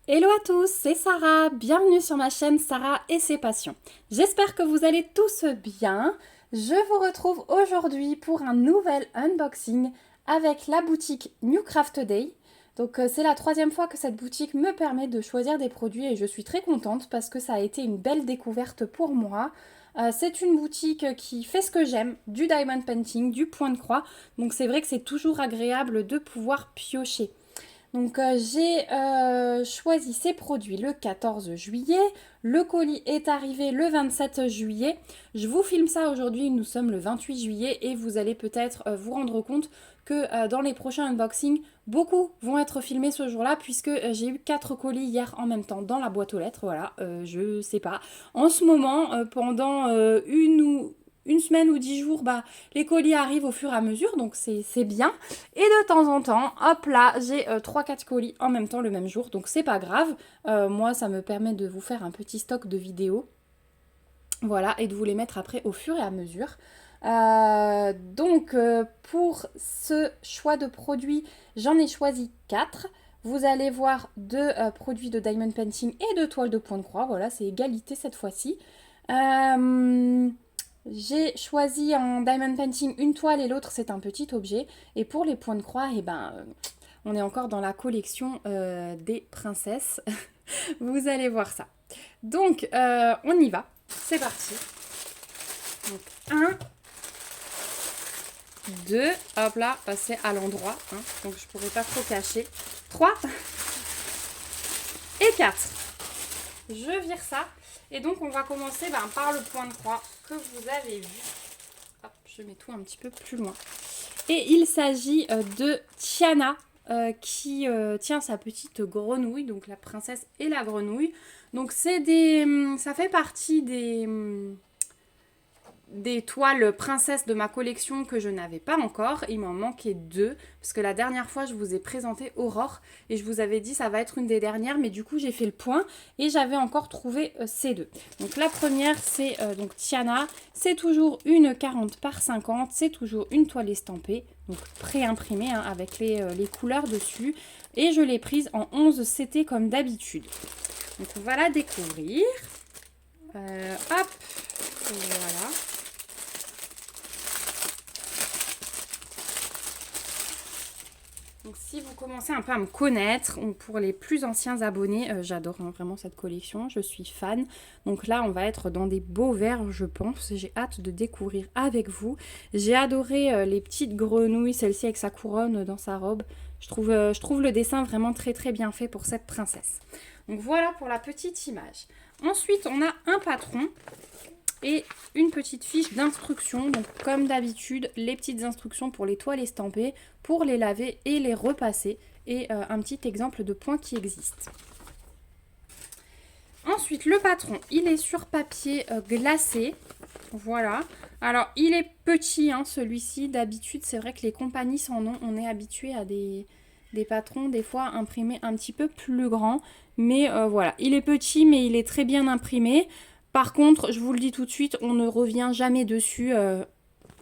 Hello à tous, c'est Sarah, bienvenue sur ma chaîne Sarah et ses passions. J'espère que vous allez tous bien. Je vous retrouve aujourd'hui pour un nouvel unboxing avec la boutique New Craft Day. Donc c'est la troisième fois que cette boutique me permet de choisir des produits et je suis très contente parce que ça a été une belle découverte pour moi. C'est une boutique qui fait ce que j'aime, du diamond painting, du point de croix. Donc c'est vrai que c'est toujours agréable de pouvoir piocher. Donc j'ai choisi ces produits le 14 juillet. Le colis est arrivé le 27 juillet. Je vous filme ça aujourd'hui, nous sommes le 28 juillet et vous allez peut-être vous rendre compte que dans les prochains unboxings, beaucoup vont être filmés ce jour-là puisque j'ai eu 4 colis hier en même temps dans la boîte aux lettres. Voilà, je sais pas. En ce moment, pendant une semaine ou 10 jours, bah, les colis arrivent au fur et à mesure, donc c'est bien. Et de temps en temps, hop là, j'ai 3-4 colis en même temps le même jour, donc c'est pas grave. Moi, ça me permet de vous faire un petit stock de vidéos. Voilà, et de vous les mettre après au fur et à mesure. Pour ce choix de produits, j'en ai choisi 4. Vous allez voir deux produits de diamond painting et de toile de point de croix. Voilà, c'est égalité cette fois-ci. J'ai choisi en diamond painting une toile et l'autre c'est un petit objet. Et pour les points de croix, on est encore dans la collection des princesses. Vous allez voir ça. Donc, on y va. C'est parti. Donc, un, 2, hop là, passer à l'endroit. Hein, donc, je pourrais pas trop cacher. 3 et 4. Je vire ça. Et donc, on va commencer par le point de croix que vous avez vu. Hop, je mets tout un petit peu plus loin. Et il s'agit de Tiana qui tient sa petite grenouille, donc la princesse et la grenouille. Donc ça fait partie des toiles princesses de ma collection que je n'avais pas encore. Il m'en manquait 2 parce que la dernière fois je vous ai présenté Aurore et je vous avais dit ça va être une des dernières, mais du coup j'ai fait le point et j'avais encore trouvé ces 2. Donc la première c'est donc Tiana, c'est toujours une 40 par 50, c'est toujours une toile estampée, donc pré-imprimée hein, avec les couleurs dessus, et je l'ai prise en 11 CT comme d'habitude. Donc on va la découvrir. Hop, voilà. Donc si vous commencez un peu à me connaître, pour les plus anciens abonnés, j'adore hein, vraiment cette collection, je suis fan. Donc là, on va être dans des beaux verres, je pense. J'ai hâte de découvrir avec vous. J'ai adoré les petites grenouilles, celle-ci avec sa couronne dans sa robe. Je trouve le dessin vraiment très très bien fait pour cette princesse. Donc voilà pour la petite image. Ensuite, on a un patron et une petite fiche d'instruction. Donc comme d'habitude, les petites instructions pour les toiles estampées, pour les laver et les repasser, et un petit exemple de points qui existent. Ensuite, le patron, il est sur papier glacé. Voilà. Alors, il est petit, hein, celui-ci. D'habitude, c'est vrai que les compagnies sans nom, on est habitué à des patrons, des fois, imprimés un petit peu plus grands. Mais voilà, il est petit, mais il est très bien imprimé. Par contre, je vous le dis tout de suite, on ne revient jamais dessus.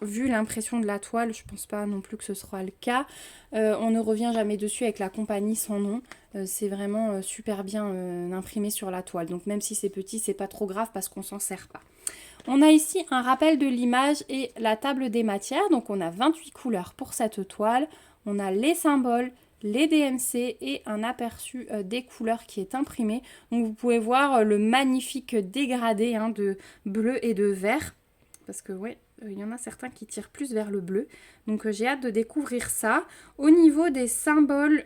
Vu l'impression de la toile, je pense pas non plus que ce sera le cas. On ne revient jamais dessus avec la compagnie sans nom. C'est vraiment super bien imprimé sur la toile. Donc même si c'est petit, c'est pas trop grave parce qu'on s'en sert pas. On a ici un rappel de l'image et la table des matières. Donc on a 28 couleurs pour cette toile. On a les symboles, les DMC et un aperçu des couleurs qui est imprimé. Donc vous pouvez voir le magnifique dégradé hein, de bleu et de vert. Parce que ouais, il y en a certains qui tirent plus vers le bleu. Donc j'ai hâte de découvrir ça. Au niveau des symboles,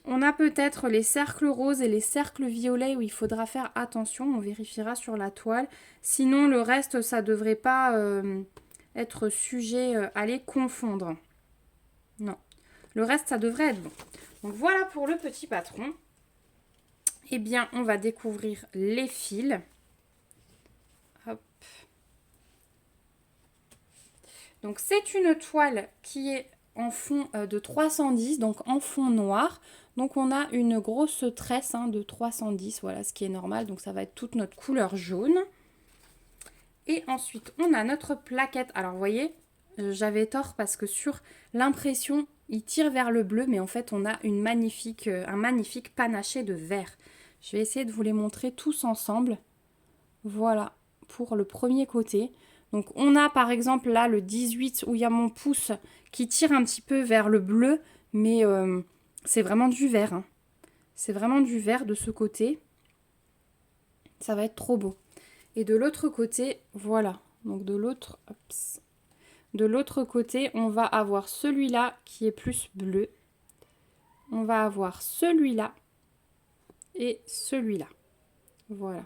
on a peut-être les cercles roses et les cercles violets où il faudra faire attention. On vérifiera sur la toile. Sinon, le reste, ça ne devrait pas être sujet à les confondre. Non. Le reste, ça devrait être bon. Donc voilà pour le petit patron. Eh bien, on va découvrir les fils. Hop. Donc c'est une toile qui est en fond de 310, donc en fond noir. Donc on a une grosse tresse hein, de 310, voilà ce qui est normal. Donc ça va être toute notre couleur jaune. Et ensuite on a notre plaquette. Alors vous voyez, j'avais tort parce que sur l'impression, il tire vers le bleu, mais en fait on a un magnifique panaché de vert. Je vais essayer de vous les montrer tous ensemble. Voilà, pour le premier côté. Donc on a par exemple là le 18 où il y a mon pouce qui tire un petit peu vers le bleu, mais c'est vraiment du vert. Hein. C'est vraiment du vert de ce côté. Ça va être trop beau. Et de l'autre côté, voilà. Donc de l'autre côté, on va avoir celui-là qui est plus bleu. On va avoir celui-là et celui-là. Voilà.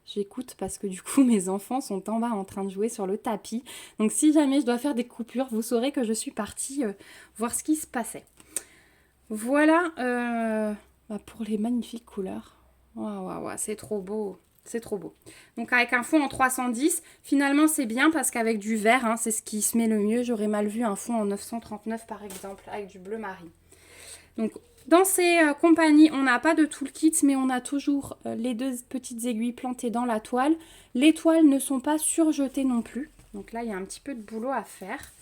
J'écoute parce que du coup mes enfants sont en bas en train de jouer sur le tapis. Donc si jamais je dois faire des coupures, vous saurez que je suis partie voir ce qui se passait. Voilà pour les magnifiques couleurs. Waouh, c'est trop beau. C'est trop beau. Donc avec un fond en 310, finalement c'est bien parce qu'avec du vert, hein, c'est ce qui se met le mieux. J'aurais mal vu un fond en 939 par exemple, avec du bleu marine. Donc dans ces compagnies, on n'a pas de toolkit, mais on a toujours les deux petites aiguilles plantées dans la toile. Les toiles ne sont pas surjetées non plus. Donc là, il y a un petit peu de boulot à faire.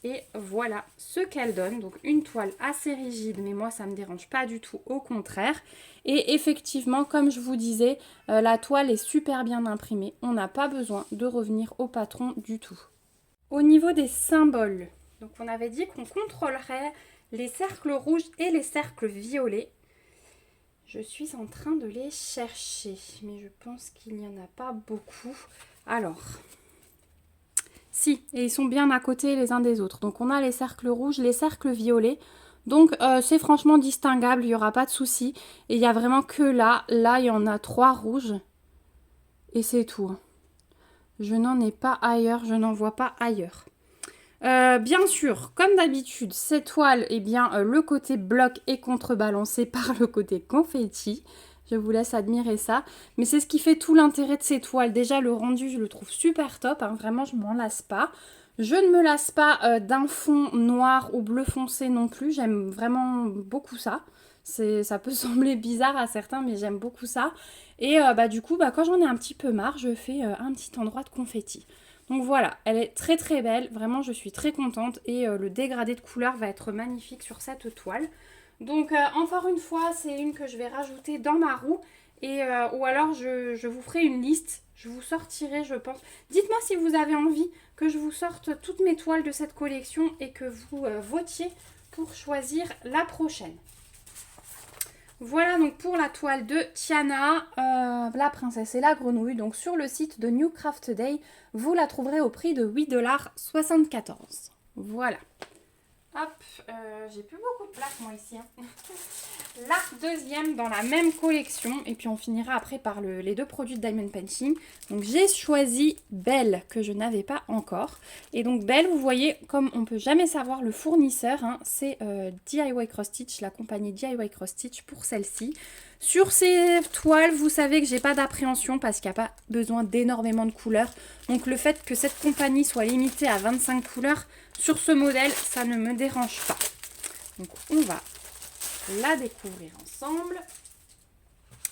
Et voilà ce qu'elle donne. Donc une toile assez rigide, mais moi, ça ne me dérange pas du tout, au contraire. Et effectivement, comme je vous disais, la toile est super bien imprimée. On n'a pas besoin de revenir au patron du tout. Au niveau des symboles, donc on avait dit qu'on contrôlerait les cercles rouges et les cercles violets. Je suis en train de les chercher, mais je pense qu'il n'y en a pas beaucoup. Alors, si, et ils sont bien à côté les uns des autres. Donc on a les cercles rouges, les cercles violets. Donc c'est franchement distinguable, il n'y aura pas de souci. Et il n'y a vraiment que là, il y en a 3 rouges. Et c'est tout. Je n'en ai pas ailleurs, je n'en vois pas ailleurs. Bien sûr, comme d'habitude, cette toile, eh bien, le côté bloc est contrebalancé par le côté confetti. Je vous laisse admirer ça. Mais c'est ce qui fait tout l'intérêt de ces toiles. Déjà, le rendu, je le trouve super top. Hein. Vraiment, je ne m'en lasse pas. Je ne me lasse pas d'un fond noir ou bleu foncé non plus. J'aime vraiment beaucoup ça. Ça peut sembler bizarre à certains, mais j'aime beaucoup ça. Et du coup, quand j'en ai un petit peu marre, je fais un petit endroit de confetti. Donc voilà, elle est très très belle, vraiment je suis très contente et le dégradé de couleur va être magnifique sur cette toile. Donc encore une fois, c'est une que je vais rajouter dans ma roue et ou alors je vous ferai une liste, je vous sortirai je pense. Dites-moi si vous avez envie que je vous sorte toutes mes toiles de cette collection et que vous votiez pour choisir la prochaine. Voilà donc pour la toile de Tiana, la princesse et la grenouille. Donc sur le site de New Craft Day, vous la trouverez au prix de 8,74 $. Voilà. Hop, j'ai plus beaucoup de place moi ici. Hein. La deuxième dans la même collection. Et puis on finira après par les deux produits de Diamond Painting. Donc j'ai choisi Belle que je n'avais pas encore. Et donc Belle, vous voyez, comme on ne peut jamais savoir le fournisseur, hein, c'est DIY Cross Stitch, la compagnie DIY Cross Stitch pour celle-ci. Sur ces toiles, vous savez que j'ai pas d'appréhension parce qu'il n'y a pas besoin d'énormément de couleurs. Donc le fait que cette compagnie soit limitée à 25 couleurs, sur ce modèle, ça ne me dérange pas. Donc on va la découvrir ensemble.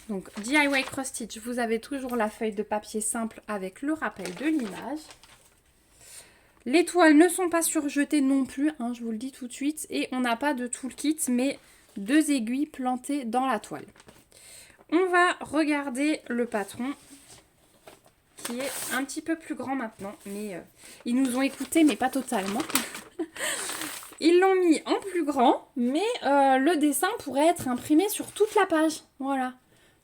Donc DIY Cross Stitch, vous avez toujours la feuille de papier simple avec le rappel de l'image. Les toiles ne sont pas surjetées non plus, hein, je vous le dis tout de suite. Et on n'a pas de toolkit, mais 2 aiguilles plantées dans la toile. On va regarder le patron qui est un petit peu plus grand maintenant, mais ils nous ont écoutés, mais pas totalement. Ils l'ont mis en plus grand, mais le dessin pourrait être imprimé sur toute la page. Voilà.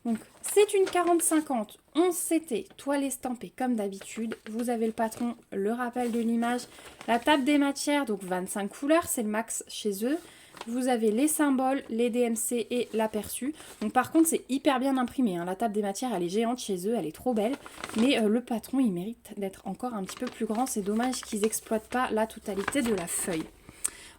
Donc, c'est une 40-50, 11 CT, toile estampée comme d'habitude. Vous avez le patron, le rappel de l'image, la table des matières, donc 25 couleurs, c'est le max chez eux. Vous avez les symboles, les DMC et l'aperçu. Donc par contre, c'est hyper bien imprimé. Hein. La table des matières, elle est géante chez eux, elle est trop belle. Mais le patron, il mérite d'être encore un petit peu plus grand. C'est dommage qu'ils n'exploitent pas la totalité de la feuille.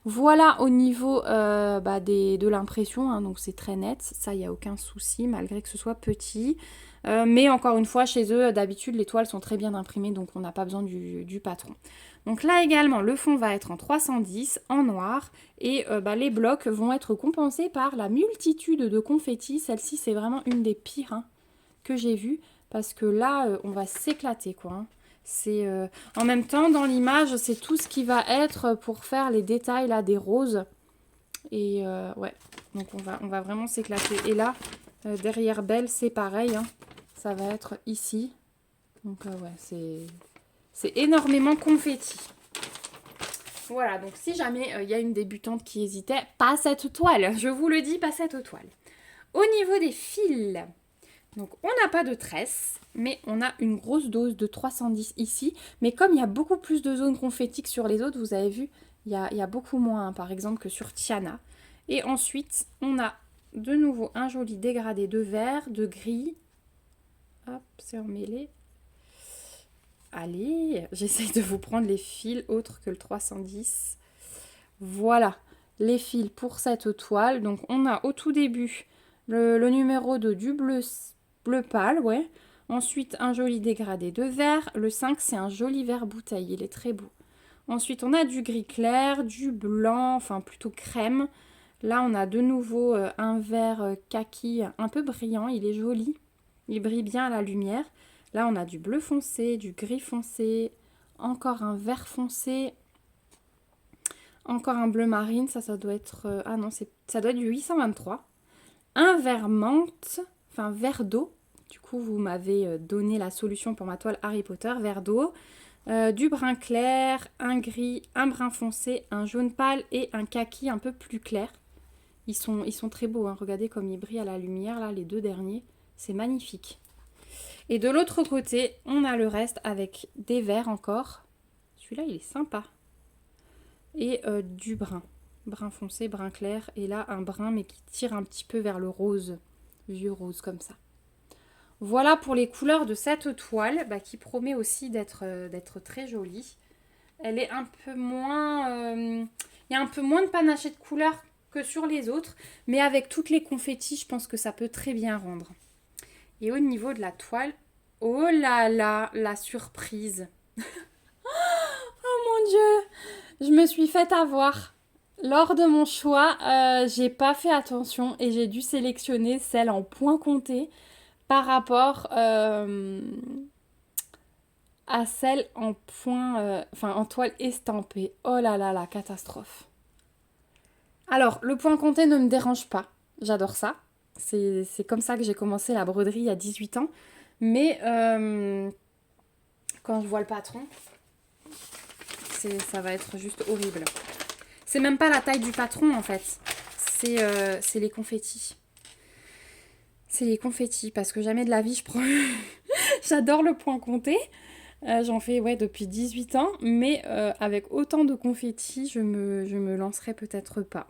Voilà au niveau de l'impression. Hein. Donc c'est très net. Ça, il n'y a aucun souci, malgré que ce soit petit. Mais encore une fois, chez eux, d'habitude, les toiles sont très bien imprimées. Donc on n'a pas besoin du patron. Donc là également, le fond va être en 310, en noir, et les blocs vont être compensés par la multitude de confettis. Celle-ci, c'est vraiment une des pires que j'ai vues, parce que là, on va s'éclater, quoi. Hein. En même temps, dans l'image, c'est tout ce qui va être pour faire les détails là des roses. Et ouais, donc on va vraiment s'éclater. Et là, derrière Belle, c'est pareil. Hein. Ça va être ici. Donc ouais, c'est énormément confetti. Voilà, donc si jamais il y a une débutante qui hésitait, pas cette toile. Je vous le dis, pas cette toile. Au niveau des fils, donc on n'a pas de tresse, mais on a une grosse dose de 310 ici. Mais comme il y a beaucoup plus de zones confetti que sur les autres, vous avez vu, il y a beaucoup moins, hein, par exemple, que sur Tiana. Et ensuite, on a de nouveau un joli dégradé de vert, de gris. Hop, c'est emmêlé. Allez, j'essaye de vous prendre les fils autres que le 310. Voilà, les fils pour cette toile. Donc on a au tout début le numéro 2 du bleu pâle, ouais. Ensuite, un joli dégradé de vert. Le 5, c'est un joli vert bouteille, il est très beau. Ensuite, on a du gris clair, du blanc, enfin plutôt crème. Là, on a de nouveau un vert kaki un peu brillant, il est joli. Il brille bien à la lumière. Là, on a du bleu foncé, du gris foncé, encore un vert foncé, encore un bleu marine. Ça doit être... ah non, ça doit être du 823. Un vert menthe, enfin vert d'eau. Du coup, vous m'avez donné la solution pour ma toile Harry Potter, vert d'eau. Du brun clair, un gris, un brun foncé, un jaune pâle et un kaki un peu plus clair. Ils sont très beaux, hein. Regardez comme ils brillent à la lumière, là, les deux derniers. C'est magnifique. Et de l'autre côté, on a le reste avec des verts encore. Celui-là, il est sympa. Et du brun. Brun foncé, brun clair. Et là, un brun, mais qui tire un petit peu vers le rose. Vieux rose, comme ça. Voilà pour les couleurs de cette toile, qui promet aussi d'être très jolie. Elle est un peu moins... il y a un peu moins de panaché de couleurs que sur les autres. Mais avec toutes les confettis, je pense que ça peut très bien rendre. Et au niveau de la toile, oh là là, la surprise. Oh mon Dieu, je me suis fait avoir. Lors de mon choix, j'ai pas fait attention et j'ai dû sélectionner celle en point compté par rapport à celle en point, en toile estampée. Oh là là, la catastrophe. Alors, le point compté ne me dérange pas. J'adore ça. C'est comme ça que j'ai commencé la broderie il y a 18 ans. Mais quand je vois le patron, ça va être juste horrible. C'est même pas la taille du patron en fait. C'est les confettis. C'est les confettis parce que jamais de la vie je prends... J'adore le point compté. J'en fais depuis 18 ans. Mais avec autant de confettis, je me lancerai peut-être pas.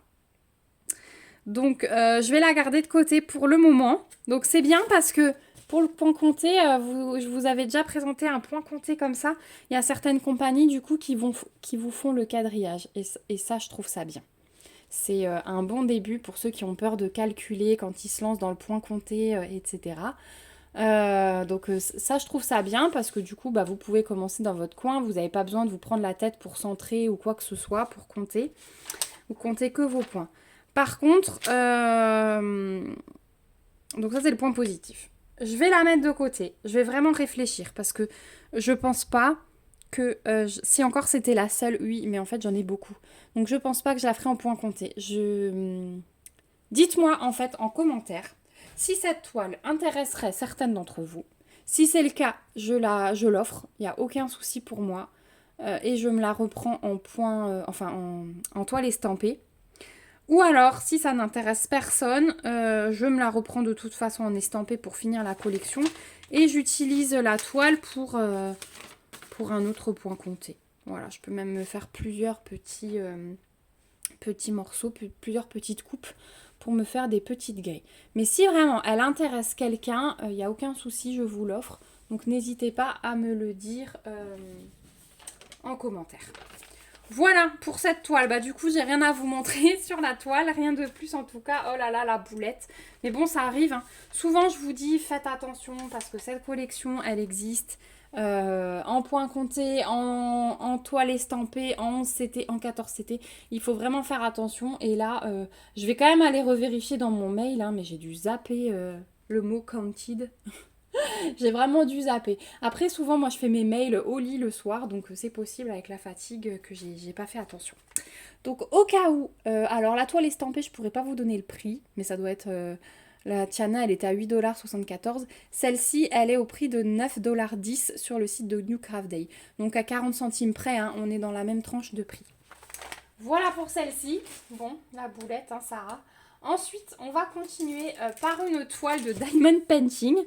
Donc je vais la garder de côté pour le moment. Donc c'est bien parce que pour le point compté, je vous avais déjà présenté un point compté comme ça. Il y a certaines compagnies du coup qui vous font le quadrillage. Et ça, je trouve ça bien. C'est un bon début pour ceux qui ont peur de calculer quand ils se lancent dans le point compté, etc. Donc ça, je trouve ça bien parce que du coup, vous pouvez commencer dans votre coin. Vous n'avez pas besoin de vous prendre la tête pour centrer ou quoi que ce soit pour compter. Vous comptez que vos points. Par contre, donc ça c'est le point positif. Je vais la mettre de côté. Je vais vraiment réfléchir parce que je pense pas que... si encore c'était la seule, oui, mais en fait j'en ai beaucoup. Donc je pense pas que je la ferai en point compté. Dites-moi en fait en commentaire si cette toile intéresserait certaines d'entre vous. Si c'est le cas, je l'offre. Il n'y a aucun souci pour moi. Et je me la reprends en point... en toile estampée. Ou alors, si ça n'intéresse personne, je me la reprends de toute façon en estampé pour finir la collection. Et j'utilise la toile pour un autre point compté. Voilà, je peux même me faire plusieurs petits morceaux, plusieurs petites coupes pour me faire des petites grilles. Mais si vraiment elle intéresse quelqu'un, il n'y a aucun souci, je vous l'offre. Donc n'hésitez pas à me le dire en commentaire. Voilà pour cette toile. Du coup, j'ai rien à vous montrer sur la toile. Rien de plus en tout cas. Oh là là, la boulette. Mais bon, ça arrive. Hein. Souvent, je vous dis, faites attention parce que cette collection, elle existe en point compté, en toile estampée, en 11 CT, en 14 CT. Il faut vraiment faire attention. Et là, je vais quand même aller revérifier dans mon mail. Hein, mais j'ai dû zapper le mot counted. J'ai vraiment dû zapper. Après, souvent, moi, je fais mes mails au lit le soir, donc c'est possible avec la fatigue que j'ai pas fait attention. Donc, au cas où, alors la toile estampée, je pourrais pas vous donner le prix, mais ça doit être... la Tiana, elle était à 8,74 $. Celle-ci, elle est au prix de 9,10 $ sur le site de New Craft Day. Donc, à 40 centimes près, hein, on est dans la même tranche de prix. Voilà pour celle-ci. Bon, la boulette, hein, Sarah. Ensuite, on va continuer par une toile de Diamond Painting.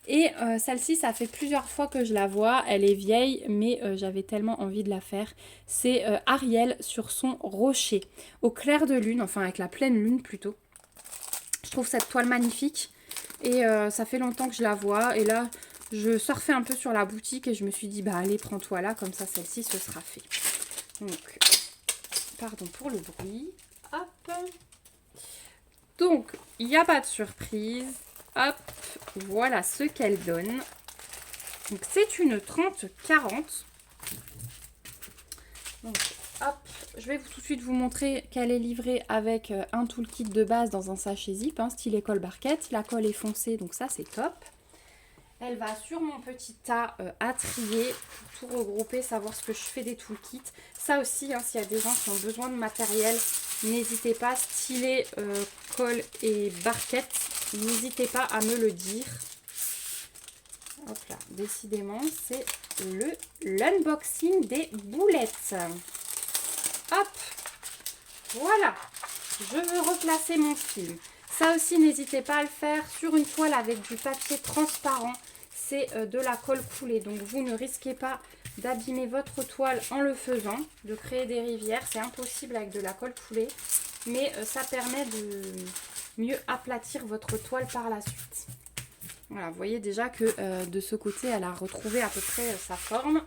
Et celle-ci, ça fait plusieurs fois que je la vois. Elle est vieille, mais j'avais tellement envie de la faire. C'est Ariel sur son rocher. Au clair de lune, enfin avec la pleine lune plutôt. Je trouve cette toile magnifique. Et ça fait longtemps que je la vois. Et là, je surfais un peu sur la boutique et je me suis dit, bah allez, prends-toi là. Comme ça, celle-ci, ce sera fait. Donc, pardon pour le bruit. Hop. Donc, il n'y a pas de surprise. Hop, voilà ce qu'elle donne. Donc, c'est une 30-40. Donc, hop, je vais tout de suite vous montrer qu'elle est livrée avec un toolkit de base dans un sachet zip, hein, style école barquette. La colle est foncée, donc ça, c'est top. Elle va sur mon petit tas à trier pour tout regrouper, savoir ce que je fais des toolkits. Ça aussi, hein, s'il y a des gens qui ont besoin de matériel, n'hésitez pas, stylet, colle et barquette, n'hésitez pas à me le dire. Hop là, décidément, c'est l'unboxing des boulettes. Hop, voilà, je veux replacer mon film. Ça aussi, n'hésitez pas à le faire sur une toile avec du papier transparent. C'est de la colle coulée, donc vous ne risquez pas d'abîmer votre toile en le faisant, de créer des rivières. C'est impossible avec de la colle coulée, mais ça permet de mieux aplatir votre toile par la suite. Voilà, vous voyez déjà que de ce côté, elle a retrouvé à peu près sa forme.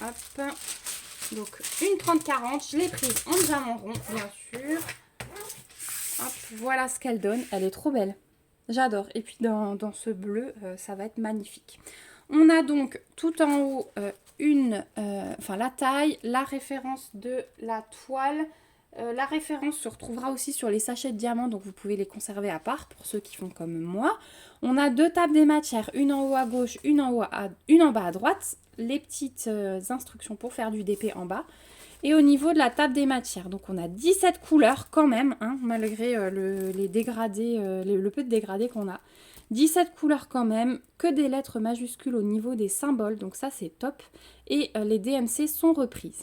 Hop. Donc une 30-40, je l'ai prise en diamant rond, bien sûr. Hop, voilà ce qu'elle donne. Elle est trop belle. J'adore. Et puis dans ce bleu, ça va être magnifique. On a donc tout en haut la taille, la référence de la toile. La référence se retrouvera aussi sur les sachets de diamants, donc vous pouvez les conserver à part pour ceux qui font comme moi. On a deux tables des matières, une en haut à gauche, une en bas à droite. Les petites instructions pour faire du DP en bas. Et au niveau de la table des matières, donc on a 17 couleurs quand même, hein, malgré les dégradés, le peu de dégradés qu'on a. 17 couleurs quand même, que des lettres majuscules au niveau des symboles, donc ça c'est top. Et les DMC sont reprises.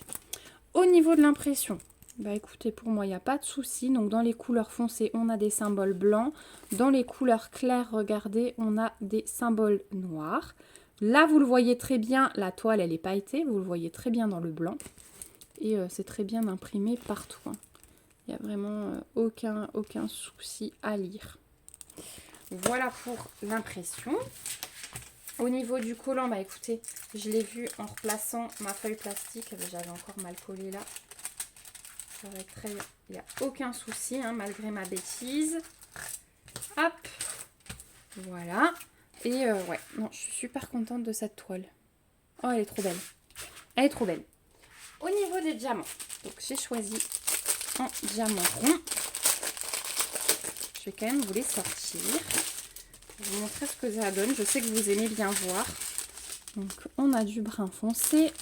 Au niveau de l'impression, bah écoutez, pour moi il n'y a pas de souci. Donc dans les couleurs foncées, on a des symboles blancs. Dans les couleurs claires, regardez, on a des symboles noirs. Là vous le voyez très bien, la toile elle est pailletée, vous le voyez très bien dans le blanc. Et c'est très bien imprimé partout. Hein. Il n'y a vraiment aucun souci à lire. Voilà pour l'impression. Au niveau du collant, bah écoutez, je l'ai vu en replaçant ma feuille plastique. J'avais encore mal collé là. Ça va être très bien. Il n'y a aucun souci, hein, malgré ma bêtise. Hop. Voilà. Et ouais, non, je suis super contente de cette toile. Oh, elle est trop belle. Elle est trop belle. Au niveau des diamants, donc j'ai choisi en diamant rond. Je vais quand même vous les sortir pour vous montrer ce que ça donne. Je sais que vous aimez bien voir. Donc on a du brun foncé,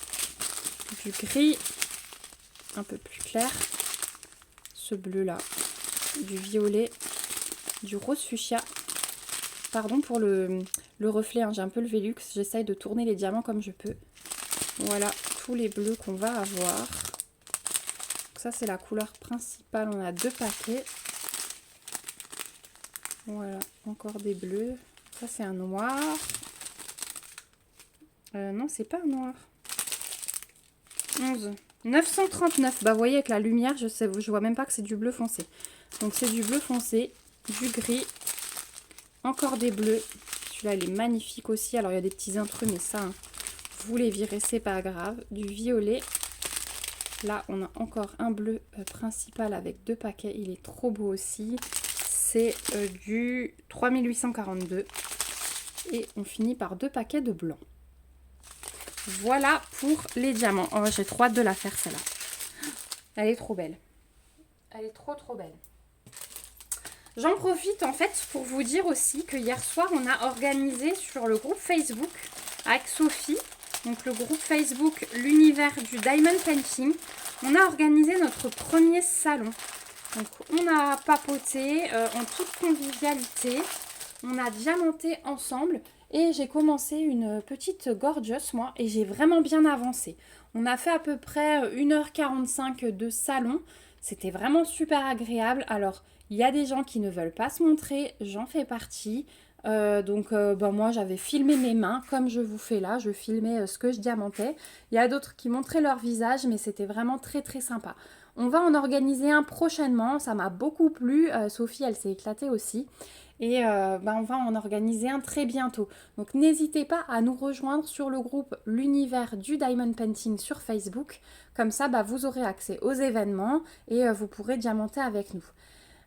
du gris un peu plus clair, ce bleu là, du violet, du rose fuchsia. Pardon pour le reflet, hein, j'ai un peu le Velux. J'essaye de tourner les diamants comme je peux. Voilà. Les bleus qu'on va avoir. Donc ça c'est la couleur principale, on a 2 paquets. Voilà, encore des bleus. Ça c'est un noir. Non, c'est pas un noir. 11. 939. Bah vous voyez avec la lumière, je vois même pas que c'est du bleu foncé. Donc c'est du bleu foncé, du gris, encore des bleus. Celui-là il est magnifique aussi. Alors il y a des petits intrus, mais ça... Hein, vous les virez, c'est pas grave. Du violet. Là, on a encore un bleu principal avec 2 paquets. Il est trop beau aussi. C'est du 3842. Et on finit par 2 paquets de blanc. Voilà pour les diamants. Oh, j'ai trop hâte de la faire, celle-là. Elle est trop belle. Elle est trop belle. J'en profite en fait pour vous dire aussi que hier soir, on a organisé sur le groupe Facebook avec Sophie, donc le groupe Facebook L'univers du Diamond Painting, on a organisé notre premier salon. Donc on a papoté en toute convivialité, on a diamanté ensemble et j'ai commencé une petite gorgeous moi et j'ai vraiment bien avancé. On a fait à peu près 1h45 de salon, c'était vraiment super agréable. Alors il y a des gens qui ne veulent pas se montrer, j'en fais partie. Moi j'avais filmé mes mains comme je vous fais là, je filmais ce que je diamantais. Il y a d'autres qui montraient leur visage mais c'était vraiment très très sympa. On va en organiser un prochainement, ça m'a beaucoup plu, Sophie elle s'est éclatée aussi. Et on va en organiser un très bientôt. Donc n'hésitez pas à nous rejoindre sur le groupe L'univers du Diamond Painting sur Facebook. Comme ça vous aurez accès aux événements et vous pourrez diamanter avec nous.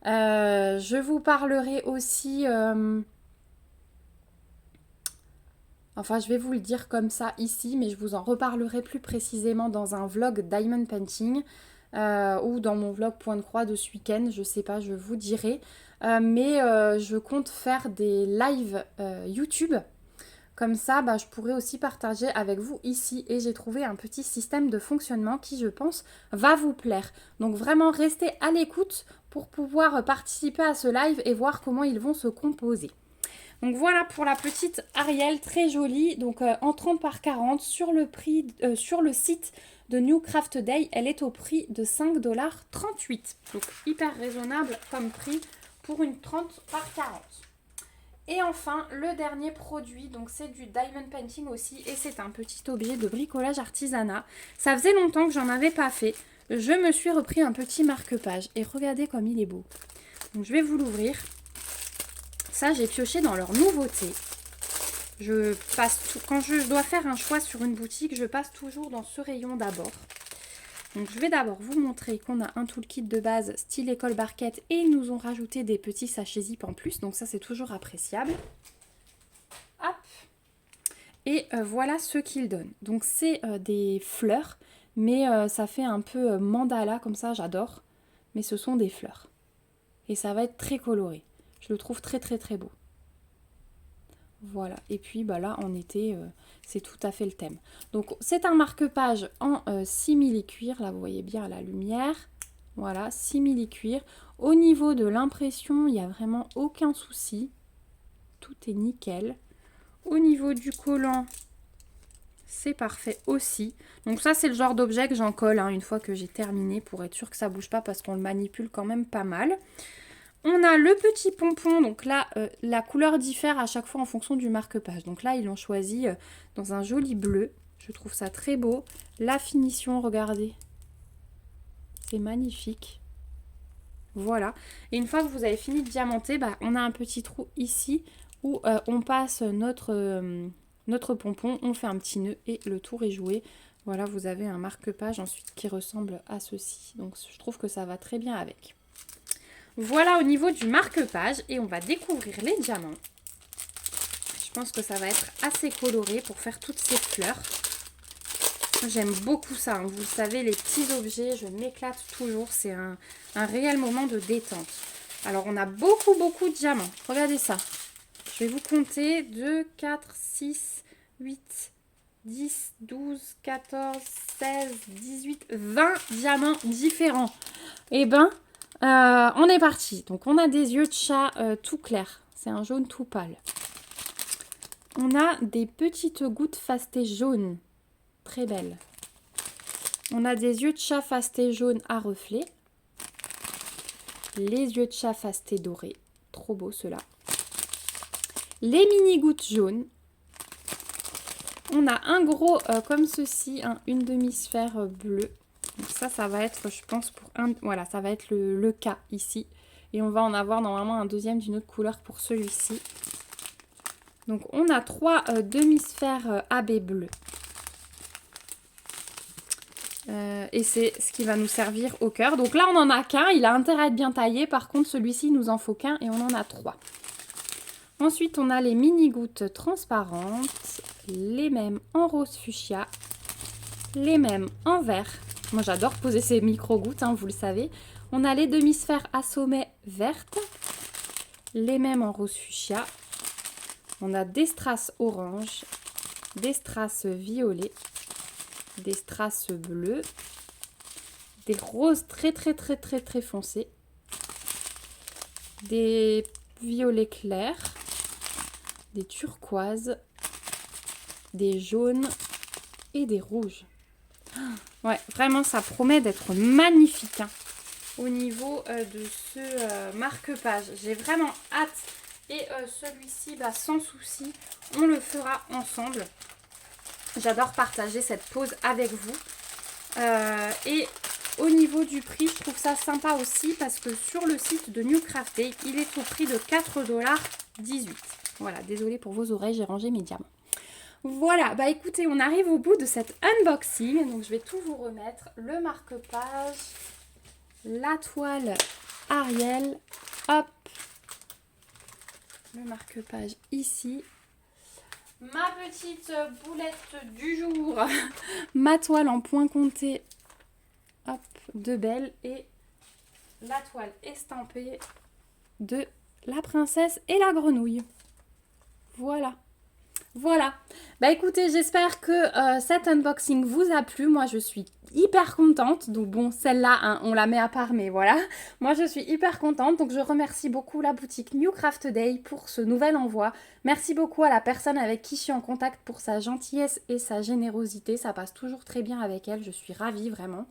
Je vous parlerai aussi... je vais vous le dire comme ça ici, mais je vous en reparlerai plus précisément dans un vlog Diamond Painting ou dans mon vlog Point de Croix de ce week-end, je sais pas, je vous dirai. Je compte faire des lives YouTube. Comme ça, je pourrais aussi partager avec vous ici. Et j'ai trouvé un petit système de fonctionnement qui, je pense, va vous plaire. Donc vraiment, restez à l'écoute pour pouvoir participer à ce live et voir comment ils vont se composer. Donc voilà pour la petite Ariel, très jolie. Donc en 30 par 40 sur le site de New Craft Day, elle est au prix de 5,38 $. Donc hyper raisonnable comme prix pour une 30 par 40. Et enfin, le dernier produit, donc c'est du Diamond Painting aussi. Et c'est un petit objet de bricolage artisanat. Ça faisait longtemps que j'en avais pas fait. Je me suis repris un petit marque-page. Et regardez comme il est beau. Donc je vais vous l'ouvrir. Ça, j'ai pioché dans leurs nouveautés. Quand je dois faire un choix sur une boutique, je passe toujours dans ce rayon d'abord. Donc je vais d'abord vous montrer qu'on a un toolkit de base style école barquette et ils nous ont rajouté des petits sachets zip en plus. Donc ça c'est toujours appréciable. Hop. Et voilà ce qu'ils donnent. Donc c'est des fleurs, mais ça fait un peu mandala comme ça, j'adore. Mais ce sont des fleurs. Et ça va être très coloré. Je le trouve très très très beau. Voilà, et puis là en été, c'est tout à fait le thème. Donc c'est un marque-page en simili-cuir, là vous voyez bien à la lumière. Voilà, simili-cuir. Au niveau de l'impression, il n'y a vraiment aucun souci. Tout est nickel. Au niveau du collant, c'est parfait aussi. Donc ça c'est le genre d'objet que j'en colle une fois que j'ai terminé pour être sûr que ça ne bouge pas parce qu'on le manipule quand même pas mal. On a le petit pompon, donc là, la couleur diffère à chaque fois en fonction du marque-page. Donc là, ils l'ont choisi dans un joli bleu. Je trouve ça très beau. La finition, regardez. C'est magnifique. Voilà. Et une fois que vous avez fini de diamanter, on a un petit trou ici où on passe notre pompon. On fait un petit nœud et le tour est joué. Voilà, vous avez un marque-page ensuite qui ressemble à ceci. Donc je trouve que ça va très bien avec. Voilà au niveau du marque-page et on va découvrir les diamants. Je pense que ça va être assez coloré pour faire toutes ces fleurs. J'aime beaucoup ça, vous le savez, les petits objets, je m'éclate toujours. C'est un réel moment de détente. Alors on a beaucoup de diamants. Regardez ça. Je vais vous compter 2, 4, 6, 8, 10, 12, 14, 16, 18, 20 diamants différents. On est parti. Donc on a des yeux de chat tout clairs. C'est un jaune tout pâle. On a des petites gouttes fastées jaunes. Très belles. On a des yeux de chat fastés jaunes à reflets. Les yeux de chat fastés dorés. Trop beau ceux-là. Les mini gouttes jaunes. On a un gros comme ceci, une demi-sphère bleue. Donc ça va être, je pense, voilà, ça va être le cas ici. Et on va en avoir normalement un deuxième d'une autre couleur pour celui-ci. Donc on a 3 demi-sphères AB bleues. Et c'est ce qui va nous servir au cœur. Donc là, on n'en a qu'un. Il a intérêt à être bien taillé. Par contre, celui-ci, il nous en faut qu'un et on en a 3. Ensuite, on a les mini-gouttes transparentes. Les mêmes en rose fuchsia. Les mêmes en vert. Moi, j'adore poser ces micro-gouttes, vous le savez. On a les demi-sphères à sommet vertes. les mêmes en rose fuchsia. On a des strass orange, des strass violets, des strass bleus, des roses très foncés, des violets clairs, des turquoises, des jaunes et des rouges. Ouais, vraiment, ça promet d'être magnifique hein, au niveau de ce marque-page. J'ai vraiment hâte. Et celui-ci, bah, sans souci, on le fera ensemble. J'adore partager cette pause avec vous. Et au niveau du prix, je trouve ça sympa aussi parce que sur le site de New Craft Day, il est au prix de 4,18 $. Voilà, désolée pour vos oreilles, j'ai rangé mes diamants. Voilà, bah écoutez, on arrive au bout de cet unboxing. Donc je vais tout vous remettre. Le marque-page, la toile Ariel, hop, le marque-page ici. Ma petite boulette du jour, ma toile en point compté, hop, de Belle et la toile estampée de la princesse et la grenouille. Voilà. Voilà, bah écoutez, j'espère que cet unboxing vous a plu. Moi, je suis hyper contente. Donc bon, celle-là, hein, on la met à part, mais voilà. Moi, je suis hyper contente. Donc je remercie beaucoup la boutique New Craft Day pour ce nouvel envoi. Merci beaucoup à la personne avec qui je suis en contact pour sa gentillesse et sa générosité. Ça passe toujours très bien avec elle. Je suis ravie, vraiment.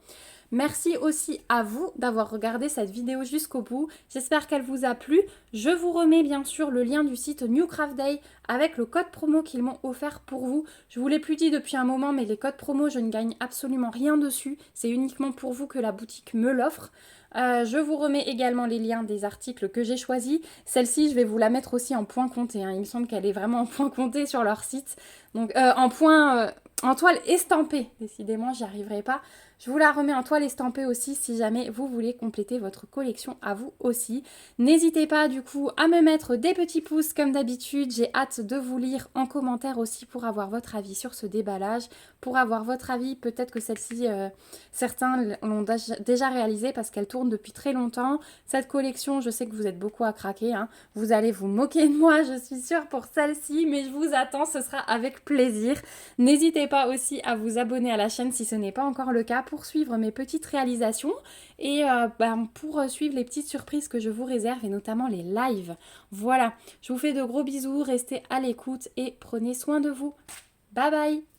Merci aussi à vous d'avoir regardé cette vidéo jusqu'au bout. J'espère qu'elle vous a plu. Je vous remets bien sûr le lien du site New Craft Day avec le code promo qu'ils m'ont offert pour vous. Je vous l'ai plus dit depuis un moment, mais les codes promo, je ne gagne absolument rien dessus. C'est uniquement pour vous que la boutique me l'offre. Je vous remets également les liens des articles que j'ai choisis. Celle-ci, je vais vous la mettre aussi en point compté. Hein. Il me semble qu'elle est vraiment en point compté sur leur site. Donc en toile estampée. Décidément, j'y arriverai pas. Je vous la remets en toile estampée aussi si jamais vous voulez compléter votre collection à vous aussi. N'hésitez pas du coup à me mettre des petits pouces comme d'habitude. J'ai hâte de vous lire en commentaire aussi pour avoir votre avis sur ce déballage. Pour avoir votre avis, peut-être que celle-ci, certains l'ont déjà réalisée parce qu'elle tourne depuis très longtemps. Cette collection, je sais que vous êtes beaucoup à craquer. Hein. Vous allez vous moquer de moi, je suis sûre, pour celle-ci. Mais je vous attends, ce sera avec plaisir. N'hésitez pas aussi à vous abonner à la chaîne si ce n'est pas encore le cas pour suivre mes petites réalisations et pour suivre les petites surprises que je vous réserve et notamment les lives. Voilà, je vous fais de gros bisous, restez à l'écoute et prenez soin de vous. Bye bye!